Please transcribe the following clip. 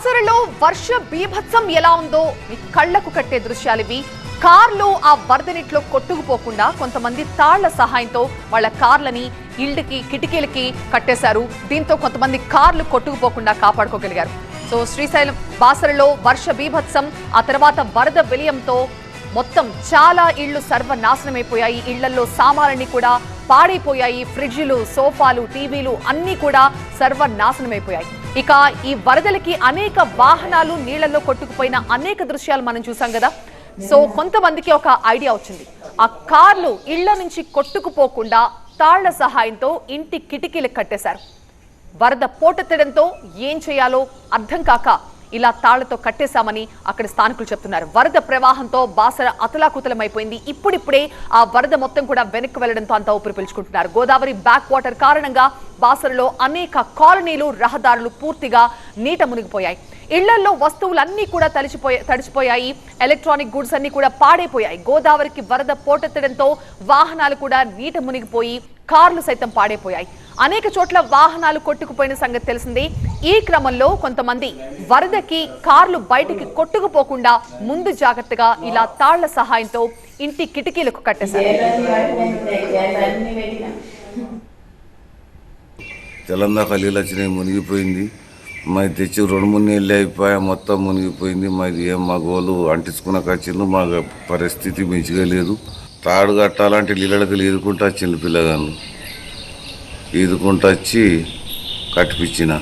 బాసరలో వర్ష బీభత్సం ఎలా ఉందో మీ కళ్లకు కట్టే దృశ్యాలివి. కార్లు ఆ వరద నీటిలో కొట్టుకుపోకుండా కొంతమంది తాళ్ల సహాయంతో వాళ్ళ కార్లని ఇళ్ళకి కిటికీలకి కట్టేశారు. దీంతో కొంతమంది కార్లు కొట్టుకుపోకుండా కాపాడుకోగలిగారు. సో శ్రీశైలం బాసరలో వర్ష బీభత్సం, ఆ తర్వాత వరద విలయంతో మొత్తం చాలా ఇళ్లు సర్వనాశనమైపోయాయి. ఇళ్లలో సామాన్లన్నీ కూడా పాడైపోయాయి. ఫ్రిడ్జ్లు, సోఫాలు, టీవీలు అన్నీ కూడా సర్వనాశనమైపోయాయి. ఇక ఈ వరదలకి అనేక వాహనాలు నీళ్లలో కొట్టుకుపోయిన అనేక దృశ్యాలు మనం చూసాం కదా. సో కొంతమందికి ఒక ఐడియా వచ్చింది. ఆ కార్లు ఇళ్ల నుంచి కొట్టుకుపోకుండా తాళ్ల సహాయంతో ఇంటి కిటికీలకు కట్టేశారు. వరద పోటెత్తడంతో ఏం చేయాలో అర్థం కాక ఇలా తాళ్లతో కట్టేశామని అక్కడ స్థానికులు చెప్తున్నారు. వరద ప్రవాహంతో బాసర అతలాకుతలమైపోయింది. ఇప్పుడిప్పుడే ఆ వరద మొత్తం కూడా వెనక్కి వెళ్లడంతో అంతా ఊపిరి పీల్చుకుంటున్నారు. గోదావరి బ్యాక్ వాటర్ కారణంగా బాసరలో అనేక కాలనీలు, రహదారులు పూర్తిగా నీట మునిగిపోయాయి. ఇళ్లలో వస్తువులన్నీ కూడా తడిచిపోయాయి. ఎలక్ట్రానిక్ గూడ్స్ అన్ని కూడా పాడైపోయాయి. గోదావరికి వరద పోటెత్తడంతో వాహనాలు కూడా నీట మునిగిపోయి కార్లు సైతం పాడైపోయాయి. అనేక చోట్ల వాహనాలు కొట్టుకుపోయిన సంగతి తెలిసింది. ఈ క్రమంలో కొంతమంది వరదకి కార్లు బయటికి కొట్టుకుపోకుండా ముందు జాగ్రత్తగా ఇలా తాళ్ల సహాయంతో ఇంటి కిటికీలకు కట్టేశారు. తెలంగాణ నీళ్ళు వచ్చినాయి, మునిగిపోయింది. మరి తెచ్చి 2-3 నెలలు అయిపోయా, మొత్తం మునిగిపోయింది. మరి ఏం మా గోలు అంటించుకున్న కచ్చిండు. మా పరిస్థితి మంచిగా లేదు. తాడు కట్టాలంటే నీళ్ళకి ఈదుకుంటూ వచ్చింది పిల్లగాళ్ళు. ఈదుకుంటూ వచ్చి కట్టిపించిన.